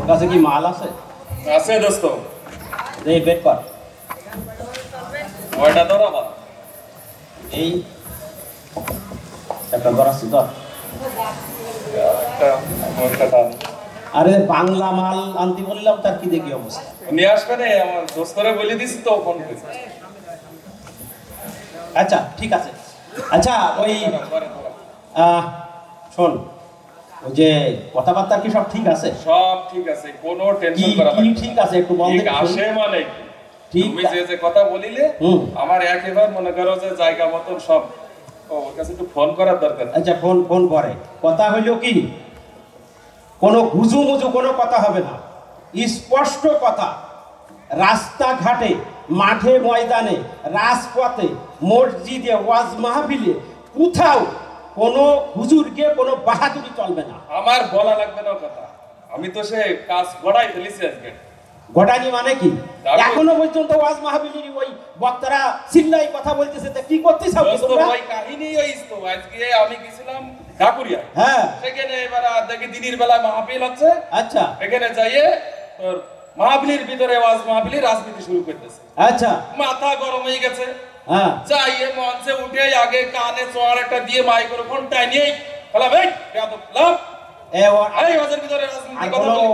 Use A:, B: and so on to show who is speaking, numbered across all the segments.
A: কাছে কি মাল আছে?
B: আছে দোস্ত।
A: এই বের কর।
B: ওইটা ধরো বাবা।
A: এই একটা ধরাচ্ছি ধর। আরে বাংলা মাল আনতে বললাম, তার কি দেখি অবস্থা।
B: নিয়ে আসবে না, আমার দোস্তরে বলে দিছি তো ফোন করে।
A: আচ্ছা ঠিক আছে। আচ্ছা ওই শোন, ওই যে কথাবার্তা কি সব ঠিক আছে?
B: সব ঠিক আছে, কোনো টেনশন করা
A: কি ঠিক আছে একটু বল
B: ঠিক আসে মানে
A: ঠিক
B: তুমি যে কথা বলিলে আমার একেবারে মনে করো যে জায়গা মতন সব। ওর কাছে একটু ফোন করার দরকার।
A: আচ্ছা ফোন করে। কথা হইল কি, কোনো গুজুমুজু কোনো কথা হবে না, স্পষ্ট কথা। রাস্তাঘাটে, মাঠে ময়দানে, রাজপথে, মসজিদে, ওয়াজ মাহফিলে, কোথাও কোনো হুজুরকে কোনো বাহাদুরি চলবে না।
B: আমার বলা লাগবে না কথা, আমি তো সে কাজ গড়াই ফেলেছি আজকে।
A: ঘটানি মানে কি? এখনো পর্যন্ত ওয়াজ মাহফিলের ওই বক্তারা চিল্লাই কথা বলতেছে, তা কি করতেছ তোমরা?
B: ওই কাহিনী হইতো আজকে। আমি গেছিলাম ঢাকুরিয়া,
A: হ্যাঁ
B: সেখানে এবার দেখি দিনের বেলা মাহফিল হচ্ছে।
A: আচ্ছা
B: এখানে যাইয়ে তোর মাহফিলের ভিতরে ওয়াজ মাহফিলের রাজনীতি শুরু করতেছে।
A: আচ্ছা
B: মাথা গরম হয়ে গেছে।
A: হ্যাঁ
B: যাইয়ে মঞ্চে উঠে আগে কানে চড় একটা দিয়ে মাইক্রোফোন টাইনিয়ে বললাম, এই বেয়াদব লাভ এই ওয়াজের ভিতরে রাজনীতি কথা বলি।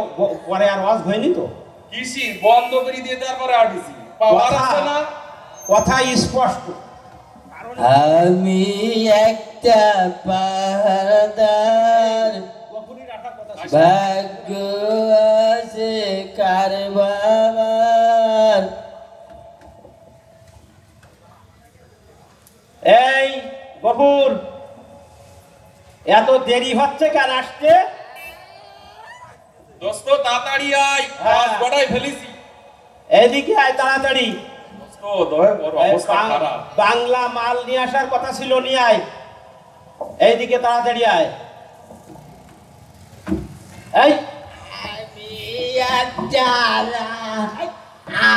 A: পরে আর ওয়াজ হয়নি তো,
B: কৃষি বন্ধ করে দিয়ে তারপরে আটিছি পাওয়ার আছে না।
A: কথা স্পষ্ট।
C: আমি একটা পাহাড়দার, ভাগ্য আছে কারবার।
A: এই গফুর, এত দেরি হচ্ছে কেন আসতে?
B: দোস্ত তাড়াতাড়ি আয়, কাজ গড়াই ফেলেছি।
A: এইদিকে আয় তাড়াতাড়ি।
B: দোস্ত দয়ে বড় অবস্থা খারাপ।
A: বাংলা মাল নিয়ে আসার কথা ছিল, নিয়ে আয়। এইদিকে তাড়াতাড়ি আয়। এই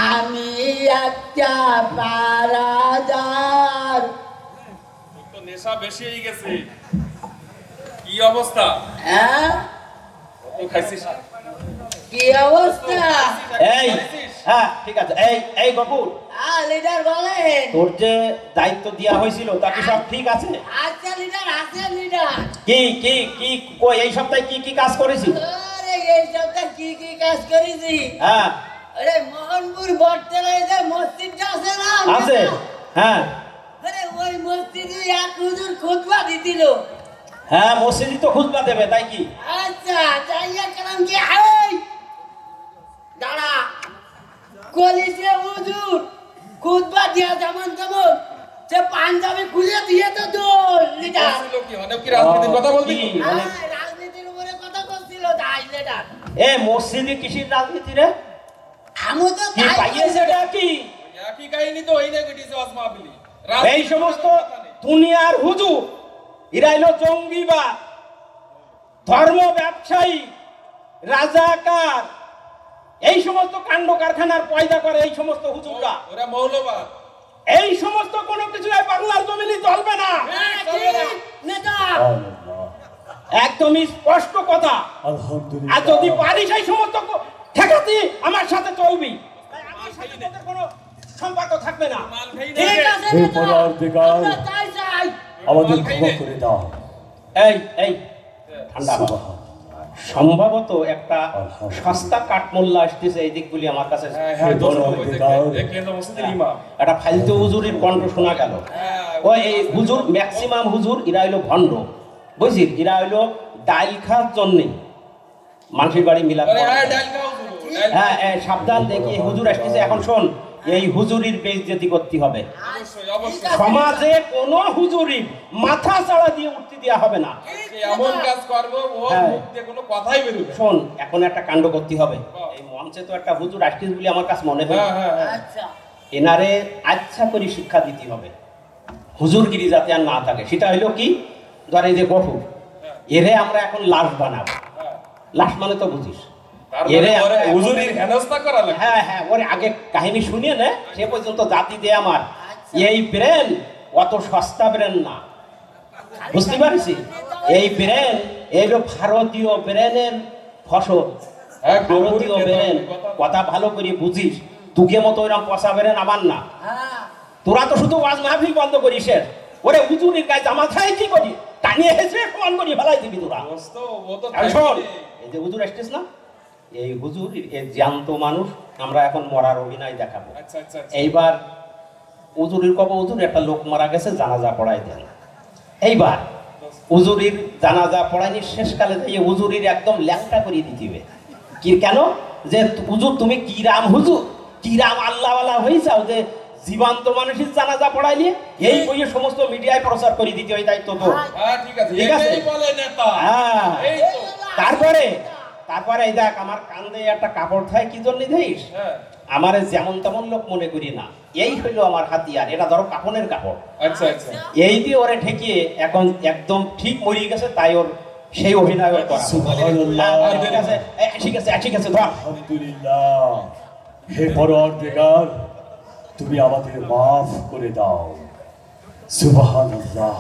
C: আমি একটা পাহাড়দার।
B: তো নেশা বেশি হয়ে গেছে। কি অবস্থা?
C: হ্যাঁ
B: কত খাইছিস?
C: কি অবস্থা?
A: এই হ্যাঁ ঠিক আছে। এই গফুর,
C: লিডার বলেন।
A: তোর যে দায়িত্ব দেওয়া হয়েছিল তা কি সব ঠিক আছে?
C: আচ্ছা লিডার, আছে লিডার।
A: কি কি কি কই এই সপ্তাহে কি কি কাজ করেছি?
C: আরে এই সপ্তাহে কি কি কাজ করেছি?
A: হ্যাঁ
C: আরে মোহনপুর বটতলায় যে মসজিদটা আছে না?
A: আছে হ্যাঁ।
C: আরে ওই মসজিদে এক হুজুর খুতবা দিছিল।
A: হ্যাঁ মসজিদই তো খুতবা দেবে, তাই কি?
C: আচ্ছা যাইয়া কালাম কি এই দাঁড়া, কলিসে হুজুর খুতবা দিয়া যেমন তেমন সে পাঞ্জাবি খুলে দিয়ে তো দৌড় লিডার।
B: ছিল কি অনেক কি রাজনীতির কথা বলবি?
C: রাজনীতির উপরে কথা বলছিল তাই লিডার।
A: এ মসজিদে কিসের রাজনীতি রে?
C: আমি তো
A: কি পাইয়েছে এটা কি?
B: একই কাহিনী তো হইনে ঘটিছে ওয়াজ মাহফিলে।
A: এই সমস্ত দুনিয়ার হুজুর এরা হলো জঙ্গিবাদ, ধর্ম ব্যবসায়ী, রাজাকার, এই সমস্ত কাণ্ড কারখানার পয়দা করে এই সমস্ত হুজুররা।
B: ওরা মৌলবাদ।
A: এই সমস্ত কোনো কিছু এই বাংলার জমিনে চলবে না। একদমই স্পষ্ট কথা। আর যদি পারিস এই সমস্ত ঠেকাতে আমার সাথে চলবি, আমার সাথে তোদের কোনো সম্পর্ক থাকবে না।
C: ঠিক আছে তাই চাই।
D: আমাদের ক্ষমা করে দাও।
A: এই ঠান্ডা বাবা, সম্ভবত একটা সস্তা কাঠমোল্লা আসতেছে এই দিকগুলি আমার কাছে। একটা ফালতু হুজুরের কণ্ঠ শোনা গেল। ওই এই হুজুর ম্যাক্সিমাম হুজুর এরা হইলো ভণ্ড, বুঝছিস? এরা হইলো ডাইল খাওয়ার জন্যে মানুষের বাড়ি মিলাদ। হ্যাঁ সাবধান, দেখি হুজুর আসতেছে। এখন শোন, এই হুজুরির বেইজ্জতি করতে হবে। সমাজে কোন হুজুরি মাথা চাড়া দিয়ে উঠতে দেওয়া হবে না।
B: এমন কাজ করব ওর মুখ দিয়ে কোনো কথাই বেরোবে।
A: শোন, এখন একটা কাণ্ড করতে হবে। এই মঞ্চে তো একটা হুজুর আসতেছে বলে আমার কাছে মনে হয়।
C: আচ্ছা
A: এনারে আচ্ছা করে শিক্ষা দিতে হবে, হুজুরগিরি যাতে আর না থাকে। সেটা হইলো কি, ধর এই যে গফুর, এরে আমরা এখন লাশ বানাবো। লাশ মানে তো বুঝিস, হ্যাঁ হ্যাঁ, ওরে আগে কাহিনী শুনিয়ে নে, সে পর্যন্ত জাতি দে আমার। এই ব্রেন অত সস্তা ব্রেন না, বুঝতে পারছি? এই ব্রেন এই ভারতীয় ব্রেনের ফসল,
B: হ্যাঁ,
A: আরতিও বেরেন কথা ভালো করে বুঝিস তুকে মতো এরকম পয়সা বেরেন আমার না
C: হ্যাঁ
A: তোরা তো শুধু ওয়াজ মাহফিল বন্ধ করিস ওরে হুজুরের গায়ে জামা খাই কি করি টানিয়ে হেসে সমান করি ফেলাই দিবি তোরা
B: দোস্ত ও তো
A: আর শোন এই যে হুজুর আসছিস না এই হুজুর এই জ্যান্ত মানুষ আমরা এখন মরার অভিনয় দেখাবো
B: আচ্ছা আচ্ছা আচ্ছা।
A: এইবার হুজুরের কব হুজুর একটা লোক মারা গেছে জানাজা পড়াই দেন এইবার হুজুরির জানাজা পড়াইনি শেষকালে এই হুজুরির একদম ল্যাংটা করিয়ে দিতে কি কেন যে হুজুর তুমি কিরাম হুজুর কিরাম আল্লাহওয়ালা হয়েছাও যে জীবন্ত মানুষের জানাজা পড়াইলে এই বইয়ে সমস্ত মিডিয়ায় প্রচার করে দিতে হয় দায়িত্ব তো
B: হ্যাঁ ঠিক আছে
A: ঠিক আছে।
B: এটাই বলে নেতা
A: হ্যাঁ
B: এই তো
A: তারপরে এই দেখ আমার কান্দে একটা কাপড় থাকে কি জন্য দিস
B: হ্যাঁ
A: আমার যেমন তেমন লোক মনে করি না এই হইলো আমার হাতিয়ার এটা ধরো কাপড়ের কাপড়
B: আচ্ছা আচ্ছা
A: এই দিয়ে ওরে ঠেকিয়ে এখন একদম ঠিক মরিয়ে গেছে তাই ওর সেই অভিনয় ওর করা
D: সুবহানাল্লাহ।
A: ঠিক আছে ঠিক আছে ধর
D: আলহামদুলিল্লাহ হে পরওয়ারদিগার তুমি আমাদের মাফ করে দাও সুবহানাল্লাহ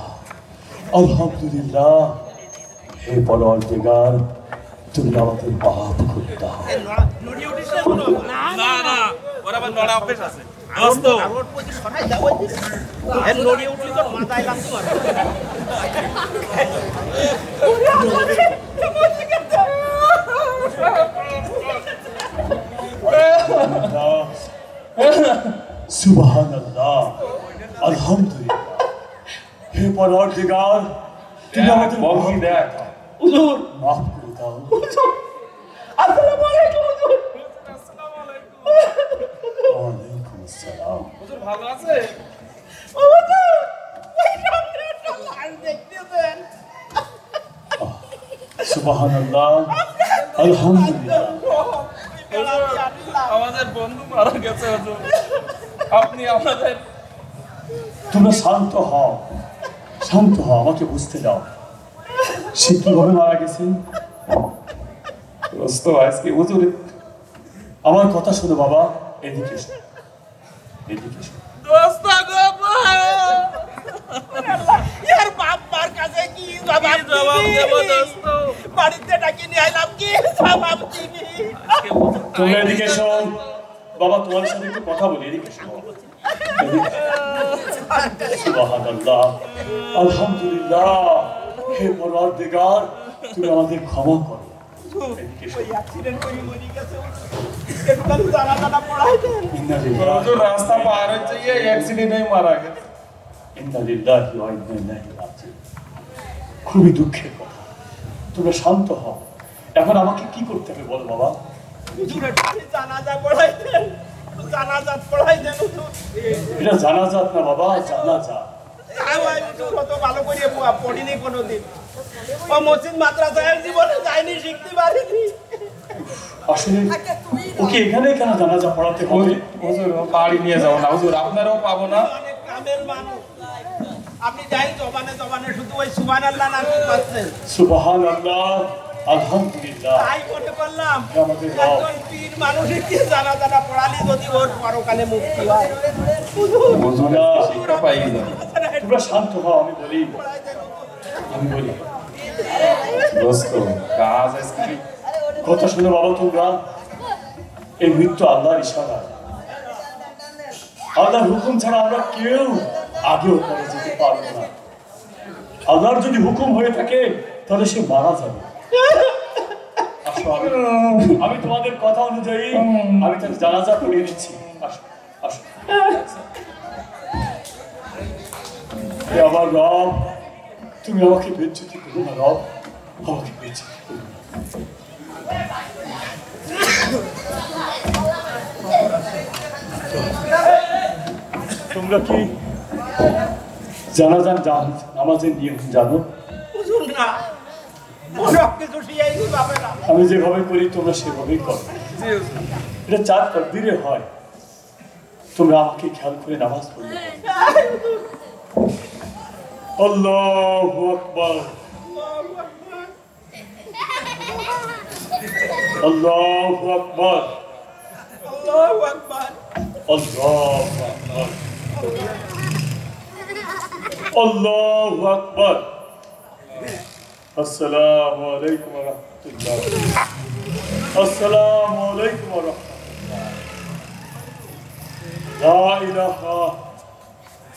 D: আলহামদুলিল্লাহ হে পরওয়ারদিগার তুমি আমাদের মাফ করে দাও
B: না না ওরা আবার নড়া অভ্যাস আছে দোস্ত
D: সুবহানাল্লাহ আলহামদুলিল্লাহ হে পরওয়ারদিগার তুমি আমাদের
B: বলকি দেখ
A: হুজুর
D: মাফ করে দাও
A: আসসালামু আলাইকুম হুজুর
B: আসসালামু আলাইকুম
D: ওয়ালাইকুম আসসালাম
B: হুজুর ভালো আছে
D: সুবহানাল্লাহ আলহামদুলিল্লাহ
B: আমাদের বন্ধু মারা গেছে হুজুর আপনি আমাদের
D: তোমরা শান্ত হও আমাকে বুঝতে দাও সে কিভাবে মারা গেছেন
B: দোস্ত আজকে হুজুর
D: আমার কথা শোনো বাবা এদিকে এসো এদিকে এসো
B: দোস্ত গো
E: ইয়ার বাপ মার কাছে কি জবাব দেব দোস্ত বাড়িতে ডাকি নিয়ে আইলাম কি জবাব দিবি
D: তোমরা এদিকে এসো বাবা তোমার সাথে একটু কথা বলি এদিকে এসো সুবহানাল্লাহ আলহামদুলিল্লাহ হে পরওয়ারদিগার তুমি আমাদের ক্ষমা করো এদিকে এসো।
E: অ্যাক্সিডেন্ট করে মরি গেছে একটু জানা পড়াই দেন
D: ইন্না লিল্লাহি
B: হুজুর রাস্তা পার হচ্ছে এই অ্যাক্সিডেন্টে মারা গেছে
D: ইন্না লিল্লাহি ওয়া ইন্না ইলাইহি রাজিউন খুবই দুঃখের কথা তোমরা শান্ত হও এখন আমাকে কি করতে হবে বলো বাবা
E: হুজুরের জানাজা পড়াই দেন জানাজা পড়াই দেন হুজুর
D: এটা জানাজাত না বাবা জানাজা
E: আমি হুজুর কত ভালো করে পড়িনি কোনোদিন ও মসজিদ মাদ্রাসায় জীবনে যাইনি শিখতে পারিনি
D: আসলে ওকে এখানে কেন জানাজা পড়াতে হবে
B: হুজুর বাড়ি নিয়ে যাও না হুজুর আপনারও পাবো না
E: অনেক কামের মানুষ আপনি যাই জবানে শুধু ওই সুবহানাল্লাহ নাম পাচ্ছেন
D: সুবহানাল্লাহ আলহামদুলিল্লাহ
E: তাই মনে করলাম
D: আমাদের রব।
E: একজন পীর মানুষের কি জানা পড়ালি যদি ওর পরকালে মুক্তি হয়
B: হুজুর শিক্ষা পাই যাবে
D: তোমরা শান্ত হও আমি বলি
B: দোস্ত কাজ আজকে
D: কথা শুনে বাবা তোমরা এই মৃত্যু আল্লাহর ইশারা আল্লাহর হুকুম ছাড়া আমরা কেউ আগেও পরে যেতে পারবো না আল্লাহর যদি হুকুম হয়ে থাকে তাহলে সে মারা যাবে আসো, আমি তোমাদের কথা অনুযায়ী আমি তার জানাজা পড়িয়ে দিচ্ছি আসো আসো হে আমার রব তুমি আমাকে বেজ্জতি করো না রব আমাকে বেজ্জতি করো না। তোমরা কি জানাজান নামাজের নিয়ম জানো
E: হুজুর না সব কিছু শিয়াইনি পাবে না
D: আমি যেভাবে করি তোমরা সেভাবেই করো এটা চার তকদিরে হয় তোমরা আমাকে খেয়াল করে নামাজ পড়বে আল্লাহু আকবার আল্লাহু আকবার
E: আল্লাহু আকবার
D: আল্লাহু আকবার আল্লাহু আকবার আসসালামু আলাইকুম ওয়া রাহমাতুল্লাহ। আসসালামু আলাইকুম ওয়া রাহমাতুল্লাহ। লা ইলাহা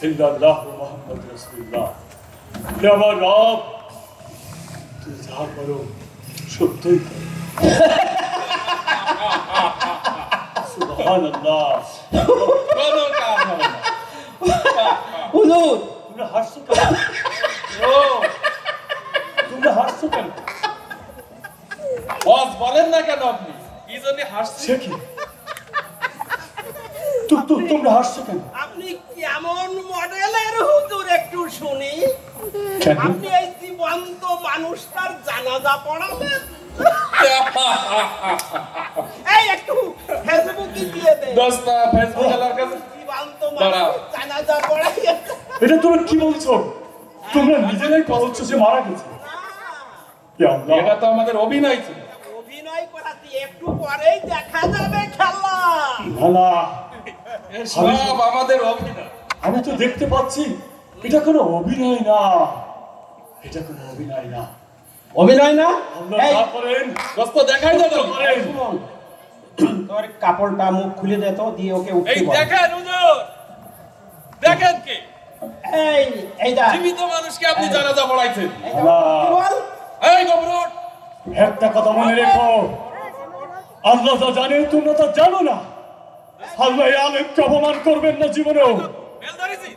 D: ইল্লাল্লাহ মুহাম্মাদুর রাসূলুল্লাহ। হে আমার রব, তুই যা করো সত্যই করো। সুবহানাল্লাহ।
B: কোনো কাজ হবে না।
A: হুজুর
D: তোমরা হাসছো কেন? ও, তোমরা হাসছো কেন?
B: বস বলেন না কেন আপনি কি জন্য হাসছেন?
D: সে কি? তোমরা হাসছো কেন?
E: আপনি কেমন মডেলের হুজুর একটু শুনি?
D: কেন?
E: আপনি এই জীবন্ত মানুষটার জানাজা পড়াবেন? এই একটু ফেসবুকে দিয়ে দেন।
B: দোস্ত ফেসবুক এলাকার কাছে
E: জীবন্ত
B: দাঁড়াও।
E: মানুষ জানাজা পড়াইয়া
D: এটা তোমরা কি বলছো? তোমরা নিজেরাই বলছো যে মারা গেছে। হে আল্লাহ,
B: এটা তো আমাদের অভিনয় ছিল।
E: অভিনয় করাতে একটু পরেই দেখা যাবে খেলা।
D: না না,
B: সব আমাদের অভিনয়।
D: আমি তো দেখতে পাচ্ছি এটা কোনো অভিনয় না, এটা কোনো অভিনয় না।
A: অভিনয় না?
D: আল্লাহ
A: এই,
D: যা করেন
B: দোস্ত দেখাই দাও তো।
D: করেন।
A: শুনুন, তোর কাপড়টা মুখ খুলে দে তো, দিয়ে ওকে উঠতে
B: এই
A: বল।
B: দেখেন হুজুর, দেখেন কি
A: এই এই দা
B: জীবিত মানুষকে আপনি জানাজা পড়াইছেন।
A: এই দা, উঠতে বল।
B: এই গবরট,
D: একটা কথা মনে রেখো, আল্লাহ যা জানে তোমরা তা জানো না। আল্লাহ এই আলেমকে অপমান করবেন না জীবনেও।
B: বেল ধরেছি।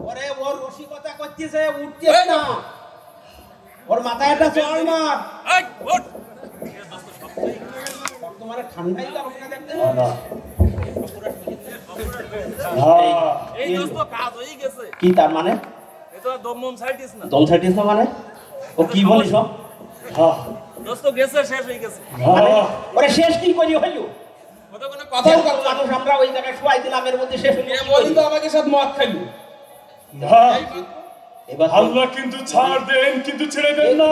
E: ওরে ওর রসিকতা করতেছে, উঠতেছে না। ওর মাথায় একটা চড় মার।
B: এই ওঠ।
E: তোমার ঠান্ডাই লাগবে না দেখতে।
D: না, না।
B: এই দোস্ত কাজ হয়ে গেছে।
A: কি তার মানে?
B: এটা দমন সাইটিস না।
A: দম ছাড়িস না মানে? ও কি বলিস?
D: হ্যাঁ,
B: দোস্ত গেছে, শেষ হয়ে গেছে।
A: মানে
D: হ্যাঁ।
A: ওরে শেষ কি করি হইল?
B: ওটা কোনো কথাও
A: কত
B: কথা না।
A: মানুষ আমরা ওই জায়গায় শোয়াই দিলাম, এর মধ্যে শেষ হইল
B: এ
A: কি
B: বলি
A: করি?
B: তো আমাকে সাথে মদ খাইলো।
D: না,
A: এবার তো-
D: আল্লাহ কিন্তু ছাড় দেন কিন্তু ছেড়ে দেন না।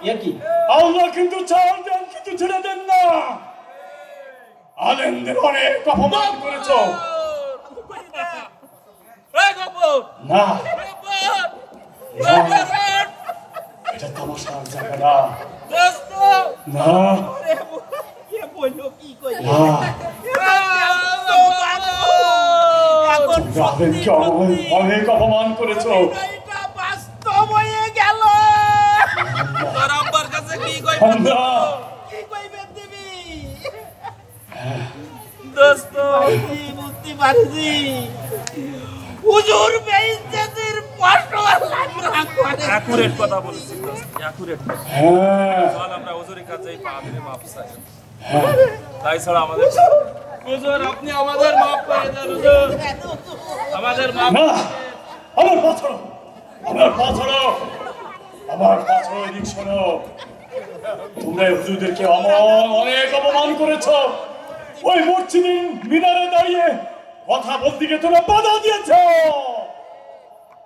A: এ কি?
D: আল্লাহ কিন্তু ছাড় দেন কিন্তু ছেড়ে দেন না। আলেমদের অনেক অপমান করেছ।
B: এই গবর,
D: না,
B: গবর,
D: এটা তামাশার জায়গা না।
B: দোস্ত,
D: না,
E: কে বললো কি কই?
D: না,
E: এখন
D: আলেমকে অনেক অপমান করেছ।
E: এটা বাস্তব হয়ে গেল।
B: তোর আব্বার কাছে কি কই?
D: আল্লাহ,
E: কি কইবে দিবি?
B: দোস্ত,
E: কি বুঝতে পারছি? হুজুর বেইজ্জতির কষ্ট আল্লাহ করে।
B: অ্যাকুরেট কথা বলেছিস দোস্ত, অ্যাকুরেট কথা।
D: হ্যাঁ,
B: চল আমরা হুজুরের কাছে এই পা ধরে মাপ চাই।
D: হ্যাঁ।
B: তাই ছাড়া আমাদের হুজুর, আপনি আমাদের মাফ করে দেন হুজুর, আমাদের মাফ।
D: না, আমার পা ছাড়ো, আমার পা ছাড়ো, আমার পা ছাড়ো, এদিক শোনো। তোমরা এই হুজুরদেরকে অনেক অপমান করেছ। ওই মসজিদের মিনারে দাঁড়িয়ে কথা বলতে গিয়ে তোমরা বাধা দিয়েছ।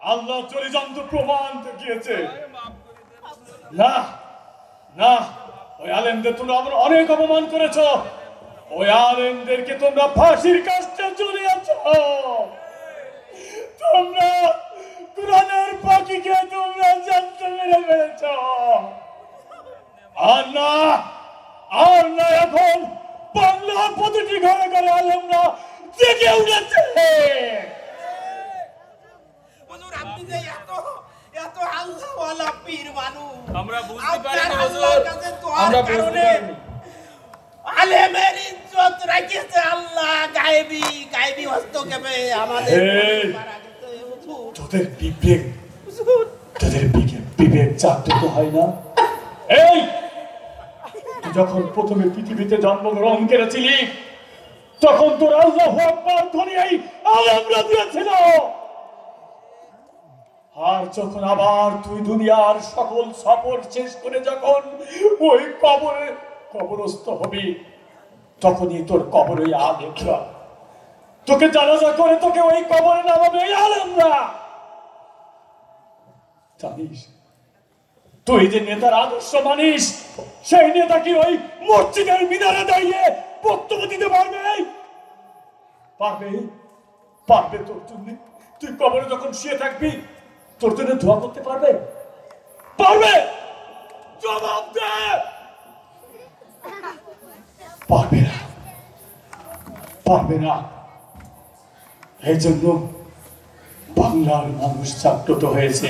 D: আল্লাহ চরিজন্ত প্রমাণ দেখিয়েছে। না, না, ওই আলেমদের তোমরা আমার অনেক অপমান করেছ। ওই আলেমদেরকে তোমরা ফাঁসির কাজটা ঝুলিয়েছ। তোমরা কোরআনের পাখিকে তোমরা জানতে মেরে ফেলেছ। আর না, আর না, এখন বাংলার প্রতিটি ঘরে ঘরে আলেমরা জেগে উঠেছে।
E: হুজুর আপনি যে এত আল্লাহওয়ালা পীর মানুষ,
B: আমরা বুঝতে পারি না
E: আপনার
B: হুজুর,
E: আল্লাহর কাছে দোয়ার
B: আমরা বুঝতে
E: কারণে
B: পারিনি।
E: আলেমের ইজ্জত রাখিয়েছে আল্লাহ। গায়েবী হস্তক্ষেপে আমাদের
D: এই,
E: মারা গেছে হুজুর।
D: তোদের বিবেক,
E: হুজুর,
D: তোদের বিবেক জাগ্রত হয় না? এই, তুই যখন প্রথমে পৃথিবীতে জন্মগ্রহণ করেছিলি তখন তোর আল্লাহু আকবার ধ্বনি এই আলেমরা দিয়েছিল। আর যখন আবার তুই দুনিয়ার সকল সফর শেষ করে যখন ওই কবরস্থ হবি, তখনই তোর কবরে আলেমরা তোকে জানাজা করে তোকে ওই কবরে নামাবে এই আলেমরা। জানিস তুই যে নেতার আদর্শ মানিস, সেই নেতা কি ওই মসজিদের মিনারে দাঁড়িয়ে বক্তব্য দিতে পারবে? পারবে? পারবে তোর জন্য? তুই কবরে যখন শুয়ে থাকবি তোর জন্য দোয়া করতে পারবে? পারবে? পারবে না। এই জন্য বাংলার মানুষ জাগ্রত হয়েছে।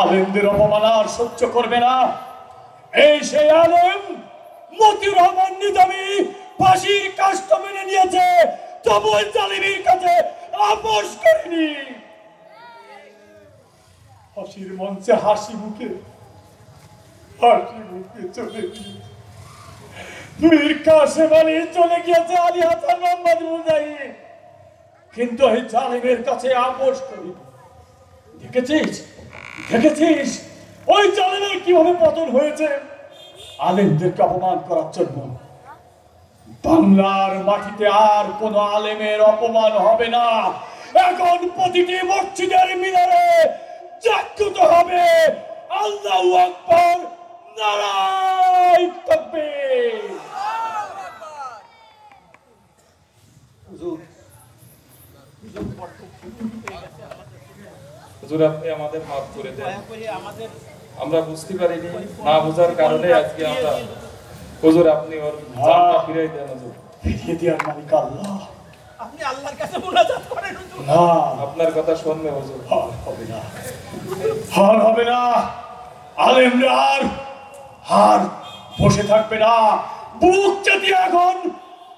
D: আলেমদের অপমান আর সহ্য করবে না। এই সেই আলেম মতিউর রহমান নিজামী ফাঁসির কাষ্ট মেনে নিয়েছে, তবু জালিমের কাছে আপোষ করেনি। ফাঁসির মঞ্চে হাসি মুখে চলে গিয়েছে মীর কাসেম আলী, চলে গিয়েছে আলী হাসান মোহাম্মদ মুজাহিদ, কিন্তু এই জালিমের কাছে আপোষ করি। দেখেছিস দেখেছিস ওই জালিমের কিভাবে পতন হয়েছে আলেমদেরকে অপমান করার জন্য। বাংলার মাটিতে আর কোন আলেমের অপমান হবে না। এখন প্রতিটি মসজিদের মিনারে জাগ্রত হবে আল্লাহু আকবার, নারায়ে তাকবীর।
B: হুজুর আপনি আমাদের মাফ করে দেন, আমরা বুঝতে পারিনি, না বোঝার কারণে আজকে আমরা। হুজুর আপনি ওর জানটা ফিরাই দেন হুজুর।
D: ফিরিয়ে দেওয়ার মালিক আল্লাহ।
E: আপনি আল্লাহর কাছে মুনাজাত করেন হুজুর।
D: না,
B: আপনার কথা শুনবে হুজুর।
D: হার হবে না, হার হবে না। আলেমরা আর বসে থাকবে না। বুক চাটিয়ে এখন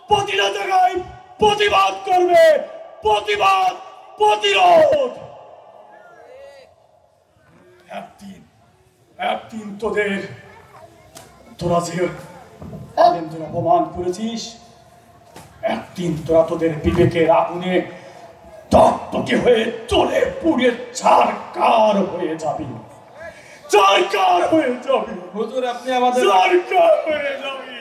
D: প্রতিটা জায়গায় প্রতিবাদ করবে, প্রতিবাদ, প্রতিরোধ। একদিন তোরা যে আলেমদের অপমান করেছিস, একদিন তোরা তোদের বিবেকের আগুনে টকটকে হয়ে চলে পুড়ে ছারকার হয়ে যাবি, ছারকার হয়ে যাবি
B: হুজুর আপনি আমাদের
D: ছারকার হয়ে যাবি।